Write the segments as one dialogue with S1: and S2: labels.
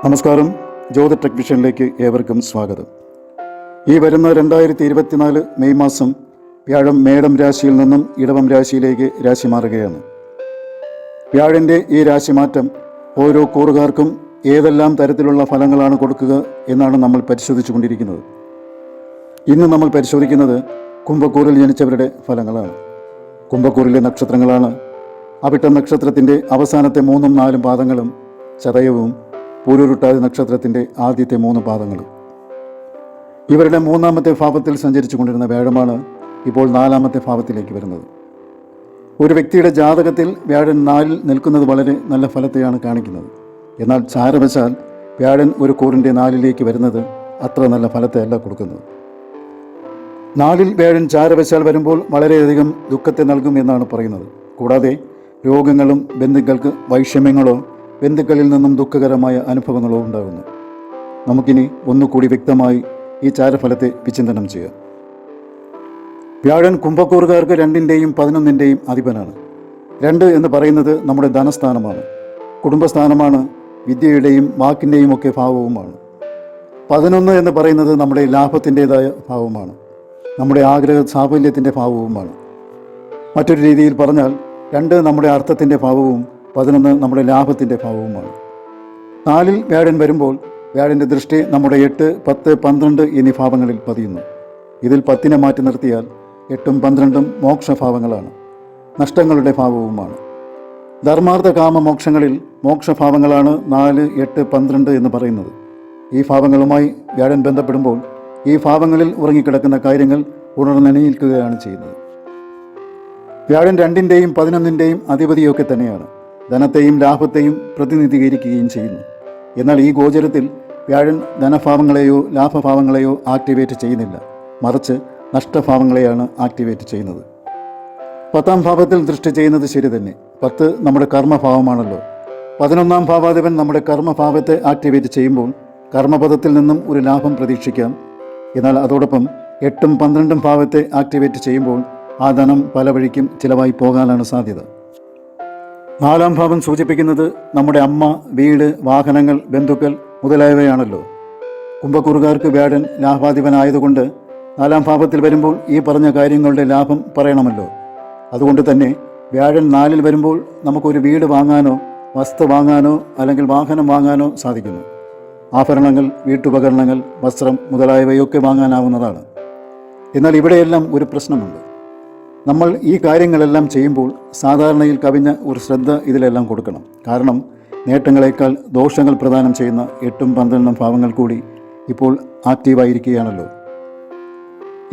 S1: നമസ്കാരം. ജ്യോതി ടെക് വിഷനിലേക്ക് ഏവർക്കും സ്വാഗതം. ഈ വരുന്ന 2024 മെയ് മാസം വ്യാഴം മേടം രാശിയിൽ നിന്നും ഇടവം രാശിയിലേക്ക് രാശി മാറുകയാണ്. വ്യാഴൻ്റെ ഈ രാശിമാറ്റം ഓരോ കൂറുകാർക്കും ഏതെല്ലാം തരത്തിലുള്ള ഫലങ്ങളാണ് കൊടുക്കുക എന്നാണ് നമ്മൾ പരിശോധിച്ചു കൊണ്ടിരിക്കുന്നത്. ഇന്ന് നമ്മൾ പരിശോധിക്കുന്നത് കുംഭക്കൂറിൽ ജനിച്ചവരുടെ ഫലങ്ങളാണ്. കുംഭക്കൂറിലെ നക്ഷത്രങ്ങളാണ് അവിട്ട നക്ഷത്രത്തിൻ്റെ അവസാനത്തെ 3ഉം 4ഉം പാദങ്ങളും, ചതയവും പൂരുരുട്ടാതി നക്ഷത്രത്തിൻ്റെ ആദ്യത്തെ 3 പാദങ്ങളും. ഇവരുടെ 3ാമത്തെ ഭാവത്തിൽ സഞ്ചരിച്ചു കൊണ്ടിരുന്ന വ്യാഴമാണ് ഇപ്പോൾ 4ാമത്തെ ഭാവത്തിലേക്ക് വരുന്നത്. ഒരു വ്യക്തിയുടെ ജാതകത്തിൽ വ്യാഴൻ 4ൽ നിൽക്കുന്നത് വളരെ നല്ല ഫലത്തെയാണ് കാണിക്കുന്നത്. എന്നാൽ ചാരവശാൽ വ്യാഴൻ ഒരു കൂറിൻ്റെ 4ലേക്ക് വരുന്നത് അത്ര നല്ല ഫലത്തെ അല്ല കൊടുക്കുന്നത്. 4ൽ വ്യാഴൻ ചാരവശാൽ വരുമ്പോൾ വളരെയധികം ദുഃഖത്തെ നൽകും എന്നാണ് പറയുന്നത്. കൂടാതെ രോഗങ്ങളും ബന്ധുക്കൾക്ക് വൈഷമ്യങ്ങളോ ബന്ധുക്കളിൽ നിന്നും ദുഃഖകരമായ അനുഭവങ്ങളോ ഉണ്ടാകുന്നു. നമുക്കിനി ഒന്നുകൂടി വ്യക്തമായി ഈ ചാരഫലത്തെ വിചിന്തനം ചെയ്യാം. വ്യാഴൻ കുംഭക്കൂറുകാർക്ക് 2ൻ്റെയും 11ൻ്റെയും അധിപനാണ്. 2 എന്ന് പറയുന്നത് നമ്മുടെ ധനസ്ഥാനമാണ്, കുടുംബസ്ഥാനമാണ്, വിദ്യയുടെയും വാക്കിൻ്റെയും ഒക്കെ ഭാവവുമാണ്. 11 എന്ന് പറയുന്നത് നമ്മുടെ ലാഭത്തിൻ്റെതായ ഭാവമാണ്, നമ്മുടെ ആഗ്രഹ സാഫല്യത്തിൻ്റെ ഭാവവുമാണ്. മറ്റൊരു രീതിയിൽ പറഞ്ഞാൽ 2 നമ്മുടെ അർത്ഥത്തിൻ്റെ ഭാവവും 11 നമ്മുടെ ലാഭത്തിൻ്റെ ഭാവവുമാണ്. 4ൽ വ്യാഴൻ വരുമ്പോൾ വ്യാഴൻ്റെ ദൃഷ്ടി നമ്മുടെ 8, 10, 12 എന്നീ ഭാവങ്ങളിൽ പതിയുന്നു. ഇതിൽ 10നെ മാറ്റി നിർത്തിയാൽ 8ഉം 12ഉം മോക്ഷഭാവങ്ങളാണ്, നഷ്ടങ്ങളുടെ ഭാവവുമാണ്. ധർമാർത്ഥ കാമ മോക്ഷങ്ങളിൽ മോക്ഷഭാവങ്ങളാണ് 4, 8, 12 എന്ന് പറയുന്നത്. ഈ ഭാവങ്ങളുമായി വ്യാഴൻ ബന്ധപ്പെടുമ്പോൾ ഈ ഭാവങ്ങളിൽ ഉറങ്ങിക്കിടക്കുന്ന കാര്യങ്ങൾ ഉണർന്നെണീൽക്കുകയാണ് ചെയ്യുന്നത്. വ്യാഴൻ 2ൻ്റെയും 11ൻ്റെയും അധിപതിയൊക്കെ തന്നെയാണ്. ധനത്തെയും ലാഭത്തെയും പ്രതിനിധീകരിക്കുകയും ചെയ്യുന്നു. എന്നാൽ ഈ ഗോചരത്തിൽ വ്യാഴൻ ധനഭാവങ്ങളെയോ ലാഭഭാവങ്ങളെയോ ആക്ടിവേറ്റ് ചെയ്യുന്നില്ല, മറിച്ച് നഷ്ടഭാവങ്ങളെയാണ് ആക്ടിവേറ്റ് ചെയ്യുന്നത്. 10ാം ഭാവത്തിൽ ദൃഷ്ടി ചെയ്യുന്നത് ശരി തന്നെ. 10 നമ്മുടെ കർമ്മഭാവമാണല്ലോ. 11ാം ഭാവാധിപൻ നമ്മുടെ കർമ്മഭാവത്തെ ആക്ടിവേറ്റ് ചെയ്യുമ്പോൾ കർമ്മപദത്തിൽ നിന്നും ഒരു ലാഭം പ്രതീക്ഷിക്കാം. എന്നാൽ അതോടൊപ്പം 8ഉം 12ഉം ഭാവത്തെ ആക്ടിവേറ്റ് ചെയ്യുമ്പോൾ ആ ധനം പല വഴിക്കും ചിലവായി പോകാനാണ് സാധ്യത. 4ാം ഭാവം സൂചിപ്പിക്കുന്നത് നമ്മുടെ അമ്മ, വീട്, വാഹനങ്ങൾ, ബന്ധുക്കൾ മുതലായവയാണല്ലോ. കുംഭക്കൂറുകാർക്ക് വ്യാഴൻ ലാഭാധിപനായതുകൊണ്ട് 4ാം ഭാവത്തിൽ വരുമ്പോൾ ഈ പറഞ്ഞ കാര്യങ്ങളുടെ ലാഭം പറയണമല്ലോ. അതുകൊണ്ട് തന്നെ വ്യാഴൻ 4ൽ വരുമ്പോൾ നമുക്കൊരു വീട് വാങ്ങാനോ വസ്തു വാങ്ങാനോ അല്ലെങ്കിൽ വാഹനം വാങ്ങാനോ സാധിക്കുന്നു. ആഭരണങ്ങൾ, വീട്ടുപകരണങ്ങൾ, വസ്ത്രം മുതലായവയൊക്കെ വാങ്ങാനാവുന്നതാണ്. എന്നാൽ ഇവിടെയെല്ലാം ഒരു പ്രശ്നമുണ്ട്. നമ്മൾ ഈ കാര്യങ്ങളെല്ലാം ചെയ്യുമ്പോൾ സാധാരണയിൽ കവിഞ്ഞ ഒരു ശ്രദ്ധ ഇതിലെല്ലാം കൊടുക്കണം. കാരണം നേട്ടങ്ങളെക്കാൾ ദോഷങ്ങൾ പ്രദാനം ചെയ്യുന്ന 8ഉം 12ഉം ഭാവങ്ങൾ കൂടി ഇപ്പോൾ ആക്റ്റീവായിരിക്കുകയാണല്ലോ.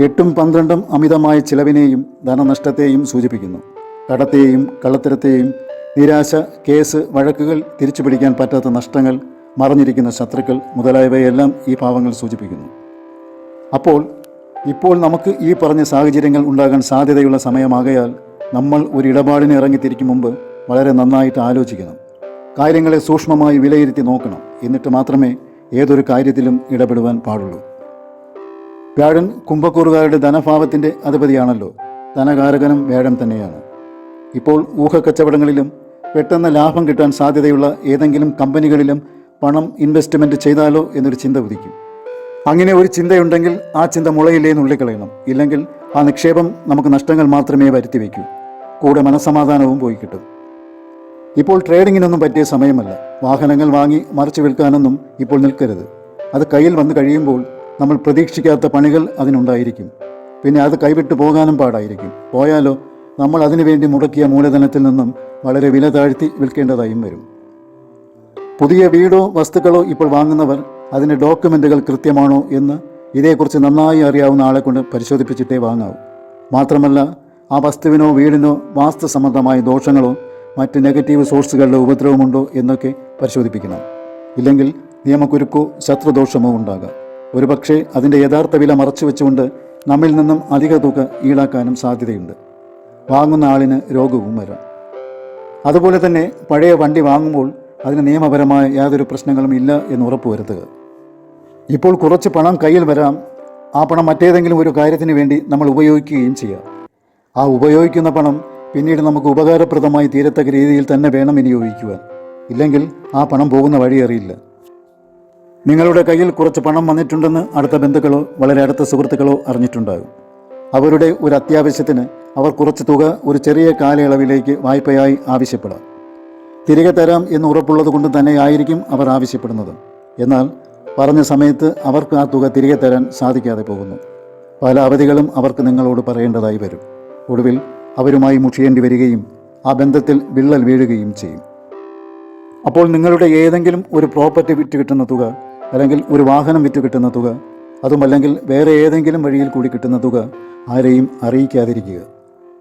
S1: 8ഉം 12ഉം അമിതമായ ചിലവിനെയും ധനനഷ്ടത്തെയും സൂചിപ്പിക്കുന്നു. കടത്തെയും കള്ളത്തരത്തെയും, നിരാശ, കേസ്, വഴക്കുകൾ, തിരിച്ചു പിടിക്കാൻ പറ്റാത്ത നഷ്ടങ്ങൾ, മറഞ്ഞിരിക്കുന്ന ശത്രുക്കൾ മുതലായവയെല്ലാം ഈ ഭാവങ്ങൾ സൂചിപ്പിക്കുന്നു. ഇപ്പോൾ നമുക്ക് ഈ പറഞ്ഞ സാഹചര്യങ്ങൾ ഉണ്ടാകാൻ സാധ്യതയുള്ള സമയമാകയാൽ നമ്മൾ ഒരു ഇടപാടിന് ഇറങ്ങിത്തിരിക്കും മുമ്പ് വളരെ നന്നായിട്ട് ആലോചിക്കണം. കാര്യങ്ങളെ സൂക്ഷ്മമായി വിലയിരുത്തി നോക്കണം. എന്നിട്ട് മാത്രമേ ഏതൊരു കാര്യത്തിലും ഇടപെടുവാൻ പാടുള്ളൂ. വ്യാഴൻ കുംഭക്കൂറുകാരുടെ ധനഭാവത്തിൻ്റെ അധിപതിയാണല്ലോ. ധനകാരകനും വ്യാഴം തന്നെയാണ്. ഇപ്പോൾ ഊഹക്കച്ചവടങ്ങളിലും പെട്ടെന്ന് ലാഭം കിട്ടാൻ സാധ്യതയുള്ള ഏതെങ്കിലും കമ്പനികളിലും പണം ഇൻവെസ്റ്റ്മെൻറ്റ് ചെയ്താലോ എന്നൊരു ചിന്ത ഉദിക്കും. അങ്ങനെ ഒരു ചിന്തയുണ്ടെങ്കിൽ ആ ചിന്ത മുളയിലേ നുള്ളിക്കളയണം. ഇല്ലെങ്കിൽ ആ നിക്ഷേപം നമുക്ക് നഷ്ടങ്ങൾ മാത്രമേ വരുത്തി വയ്ക്കൂ. കൂടെ മനസ്സമാധാനവും പോയി കിട്ടും. ഇപ്പോൾ ട്രേഡിങ്ങിനൊന്നും പറ്റിയ സമയമല്ല. വാഹനങ്ങൾ വാങ്ങി മറിച്ച് വിൽക്കാനൊന്നും ഇപ്പോൾ നിൽക്കരുത്. അത് കയ്യിൽ വന്നു കഴിയുമ്പോൾ നമ്മൾ പ്രതീക്ഷിക്കാത്ത പണികൾ അതിനുണ്ടായിരിക്കും. പിന്നെ അത് കൈവിട്ട് പോകാനും പാടായിരിക്കും. പോയാലോ നമ്മൾ അതിനുവേണ്ടി മുടക്കിയ മൂലധനത്തിൽ നിന്നും വളരെ വില താഴ്ത്തി വിൽക്കേണ്ടതായും വരും. പുതിയ വീടോ വസ്തുക്കളോ ഇപ്പോൾ വാങ്ങുന്നവർ അതിൻ്റെ ഡോക്യുമെൻറ്റുകൾ കൃത്യമാണോ എന്ന് ഇതേക്കുറിച്ച് നന്നായി അറിയാവുന്ന ആളെ കൊണ്ട് പരിശോധിപ്പിച്ചിട്ടേ വാങ്ങാവൂ. മാത്രമല്ല ആ വസ്തുവിനോ വീടിനോ വാസ്തു സംബന്ധമായ ദോഷങ്ങളോ മറ്റ് നെഗറ്റീവ് സോഴ്സുകളുടെ ഉപദ്രവമുണ്ടോ എന്നൊക്കെ പരിശോധിപ്പിക്കണം. ഇല്ലെങ്കിൽ നിയമക്കുരുക്കോ ശത്രുദോഷമോ ഉണ്ടാകാം. ഒരുപക്ഷെ അതിൻ്റെ യഥാർത്ഥ വില മറച്ചു വെച്ചുകൊണ്ട് നമ്മിൽ നിന്നും അധിക തുക ഈടാക്കാനും സാധ്യതയുണ്ട്. വാങ്ങുന്ന ആളിന് രോഗവും വരാം. അതുപോലെ തന്നെ പഴയ വണ്ടി വാങ്ങുമ്പോൾ അതിന് നിയമപരമായ യാതൊരു പ്രശ്നങ്ങളും ഇല്ല എന്ന് ഉറപ്പുവരുത്തുക. ഇപ്പോൾ കുറച്ച് പണം കയ്യിൽ വരാം. ആ പണം മറ്റേതെങ്കിലും ഒരു കാര്യത്തിന് വേണ്ടി നമ്മൾ ഉപയോഗിക്കുകയും ചെയ്യാം. ആ ഉപയോഗിക്കുന്ന പണം പിന്നീട് നമുക്ക് ഉപകാരപ്രദമായി തീരത്തക്ക രീതിയിൽ തന്നെ വേണം വിനിയോഗിക്കുവാൻ. ഇല്ലെങ്കിൽ ആ പണം പോകുന്ന വഴി അറിയില്ല. നിങ്ങളുടെ കയ്യിൽ കുറച്ച് പണം വന്നിട്ടുണ്ടെന്ന് അടുത്ത ബന്ധുക്കളോ വളരെ അടുത്ത സുഹൃത്തുക്കളോ അറിഞ്ഞിട്ടുണ്ടാകും. അവരുടെ ഒരു അത്യാവശ്യത്തിന് അവർ കുറച്ച് തുക ഒരു ചെറിയ കാലയളവിലേക്ക് വായ്പയായി ആവശ്യപ്പെടാം. തിരികെ തരാം എന്ന് ഉറപ്പുള്ളത് കൊണ്ട് തന്നെയായിരിക്കും അവർ ആവശ്യപ്പെടുന്നത്. എന്നാൽ പറഞ്ഞ സമയത്ത് അവർക്ക് ആ തുക തിരികെ തരാൻ സാധിക്കാതെ പോകുന്നു. പല അവധികളും അവർക്ക് നിങ്ങളോട് പറയേണ്ടതായി വരും. ഒടുവിൽ അവരുമായി മുഷിയേണ്ടി വരികയും ആ ബന്ധത്തിൽ വിള്ളൽ വീഴുകയും ചെയ്യും. അപ്പോൾ നിങ്ങളുടെ ഏതെങ്കിലും ഒരു പ്രോപ്പർട്ടി വിറ്റ് കിട്ടുന്ന തുക, അല്ലെങ്കിൽ ഒരു വാഹനം വിറ്റ് കിട്ടുന്ന തുക, അതുമല്ലെങ്കിൽ വേറെ ഏതെങ്കിലും വഴിയിൽ കൂടി കിട്ടുന്ന തുക ആരെയും അറിയിക്കാതിരിക്കുക.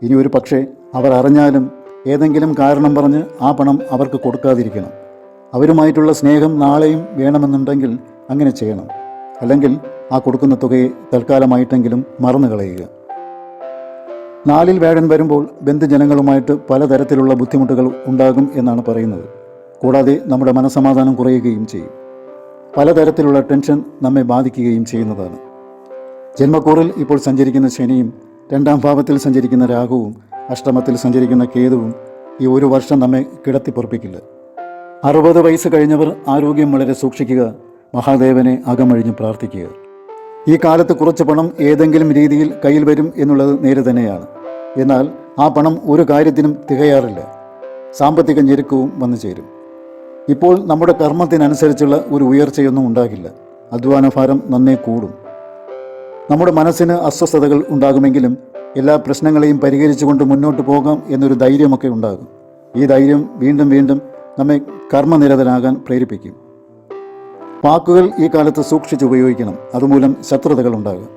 S1: ഇനി ഒരു പക്ഷേ അവർ അറിഞ്ഞാലും ഏതെങ്കിലും കാരണം പറഞ്ഞ് ആ പണം അവർക്ക് കൊടുക്കാതിരിക്കണം. അവരുമായിട്ടുള്ള സ്നേഹം നാളെയും വേണമെന്നുണ്ടെങ്കിൽ അങ്ങനെ ചെയ്യണം. അല്ലെങ്കിൽ ആ കൊടുക്കുന്ന തുകയെ തൽക്കാലമായിട്ടെങ്കിലും മറന്നു കളയുക. 4-ൽ വ്യാഴൻ വരുമ്പോൾ ബന്ധുജനങ്ങളുമായിട്ട് പലതരത്തിലുള്ള ബുദ്ധിമുട്ടുകൾ ഉണ്ടാകും എന്നാണ് പറയുന്നത്. കൂടാതെ നമ്മുടെ മനസ്സമാധാനം കുറയുകയും ചെയ്യും. പലതരത്തിലുള്ള ടെൻഷൻ നമ്മെ ബാധിക്കുകയും ചെയ്യുന്നതാണ്. ജന്മക്കൂറിൽ ഇപ്പോൾ സഞ്ചരിക്കുന്ന ശനിയും 2ാം ഭാവത്തിൽ സഞ്ചരിക്കുന്ന രാഹുവും അഷ്ടമത്തിൽ സഞ്ചരിക്കുന്ന കേതുവും ഈ ഒരു വർഷം നമ്മെ കിടത്തിപ്പൊറപ്പിക്കില്ല. 60 വയസ്സ് കഴിഞ്ഞവർ ആരോഗ്യം വളരെ സൂക്ഷിക്കുക. മഹാദേവനെ അകമഴിഞ്ഞ് പ്രാർത്ഥിക്കുക. ഈ കാലത്ത് കുറച്ച് പണം ഏതെങ്കിലും രീതിയിൽ കയ്യിൽ വരും എന്നുള്ളത് നേരെ തന്നെയാണ്. എന്നാൽ ആ പണം ഒരു കാര്യത്തിനും തികയാറില്ല. സാമ്പത്തിക ഞെരുക്കവും വന്നു ചേരും. ഇപ്പോൾ നമ്മുടെ കർമ്മത്തിനനുസരിച്ചുള്ള ഒരു ഉയർച്ചയൊന്നും ഉണ്ടാകില്ല. അധ്വാനഭാരം നന്നേ കൂടും. നമ്മുടെ മനസ്സിന് അസ്വസ്ഥതകൾ ഉണ്ടാകുമെങ്കിലും എല്ലാ പ്രശ്നങ്ങളെയും പരിഹരിച്ചുകൊണ്ട് മുന്നോട്ട് പോകാം എന്നൊരു ധൈര്യമൊക്കെ ഉണ്ടാകും. ഈ ധൈര്യം വീണ്ടും വീണ്ടും നമ്മെ കർമ്മനിരതനാകാൻ പ്രേരിപ്പിക്കും. വാക്കുകൾ ഈ കാലത്ത് സൂക്ഷിച്ച് ഉപയോഗിക്കണം. അതുമൂലം ശത്രുതകൾ ഉണ്ടാകും.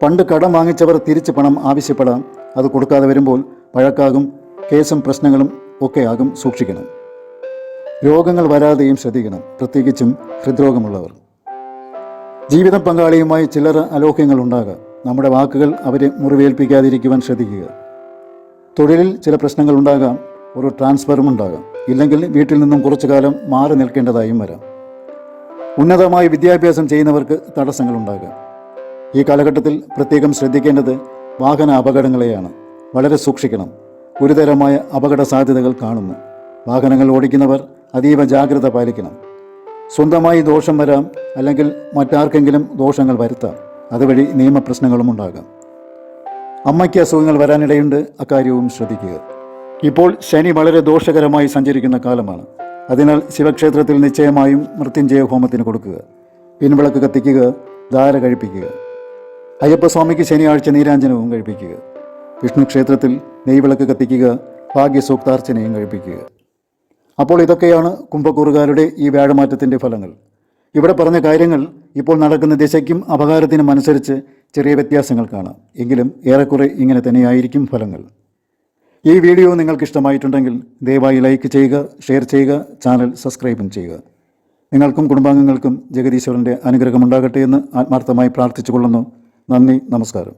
S1: പണ്ട് കടം വാങ്ങിച്ചവർ തിരിച്ച് പണം ആവശ്യപ്പെടാം. അത് കൊടുക്കാതെ വരുമ്പോൾ വഴക്കാകും, കേസും പ്രശ്നങ്ങളും ഒക്കെയാകും. സൂക്ഷിക്കണം. രോഗങ്ങൾ വരാതെയും ശ്രദ്ധിക്കണം, പ്രത്യേകിച്ചും ഹൃദ്രോഗമുള്ളവർ. ജീവിത പങ്കാളിയുമായി ചില്ലറ അലോക്യങ്ങൾ ഉണ്ടാകാം. നമ്മുടെ വാക്കുകൾ അവരെ മുറിവേൽപ്പിക്കാതിരിക്കുവാൻ ശ്രദ്ധിക്കുക. തൊഴിലിൽ ചില പ്രശ്നങ്ങൾ ഉണ്ടാകാം. ഒരു ട്രാൻസ്ഫറും ഉണ്ടാകാം. ഇല്ലെങ്കിൽ വീട്ടിൽ നിന്നും കുറച്ചു കാലം മാറി നിൽക്കേണ്ടതായും വരാം. ഉന്നതമായ വിദ്യാഭ്യാസം ചെയ്യുന്നവർക്ക് തടസ്സങ്ങൾ ഉണ്ടാകാം. ഈ കാലഘട്ടത്തിൽ പ്രത്യേകം ശ്രദ്ധിക്കേണ്ടത് വാഹന അപകടങ്ങളെയാണ്. വളരെ സൂക്ഷിക്കണം. ഗുരുതരമായ അപകട സാധ്യതകൾ കാണുന്നു. വാഹനങ്ങൾ ഓടിക്കുന്നവർ അതീവ ജാഗ്രത പാലിക്കണം. സ്വന്തമായി ദോഷം വരാം, അല്ലെങ്കിൽ മറ്റാർക്കെങ്കിലും ദോഷങ്ങൾ വരുത്താം. അതുവഴി നിയമപ്രശ്നങ്ങളും ഉണ്ടാകാം. അമ്മയ്ക്ക് അസുഖങ്ങൾ വരാനിടയുണ്ട്. അക്കാര്യവും ശ്രദ്ധിക്കുക. ഇപ്പോൾ ശനി വളരെ ദോഷകരമായി സഞ്ചരിക്കുന്ന കാലമാണ്. അതിനാൽ ശിവക്ഷേത്രത്തിൽ നിശ്ചയമായും മൃത്യുഞ്ജയ ഹോമത്തിന് കൊടുക്കുക. പിൻവിളക്ക് കത്തിക്കുക. ധാര കഴിപ്പിക്കുക. അയ്യപ്പസ്വാമിക്ക് ശനിയാഴ്ച നീരാഞ്ജനവും കഴിപ്പിക്കുക. വിഷ്ണു ക്ഷേത്രത്തിൽ നെയ്വിളക്ക് കത്തിക്കുക. ഭാഗ്യസൂക്താർച്ചനയും കഴിപ്പിക്കുക. അപ്പോൾ ഇതൊക്കെയാണ് കുംഭക്കൂറുകാരുടെ ഈ വ്യാഴമാറ്റത്തിൻ്റെ ഫലങ്ങൾ. ഇവിടെ പറഞ്ഞ കാര്യങ്ങൾ ഇപ്പോൾ നടക്കുന്ന ദിശയ്ക്കും അപകാരത്തിനും അനുസരിച്ച് ചെറിയ വ്യത്യാസങ്ങൾ കാണാം. എങ്കിലും ഏറെക്കുറെ ഇങ്ങനെ തന്നെയായിരിക്കും ഫലങ്ങൾ. ഈ വീഡിയോ നിങ്ങൾക്ക് ഇഷ്ടമായിട്ടുണ്ടെങ്കിൽ ദയവായി ലൈക്ക് ചെയ്യുക, ഷെയർ ചെയ്യുക, ചാനൽ സബ്സ്ക്രൈബും ചെയ്യുക. നിങ്ങൾക്കും കുടുംബാംഗങ്ങൾക്കും ജഗദീശ്വരൻ്റെ അനുഗ്രഹമുണ്ടാകട്ടെ എന്ന് ആത്മാർത്ഥമായി പ്രാർത്ഥിച്ചുകൊള്ളുന്നു. നന്ദി, നമസ്കാരം.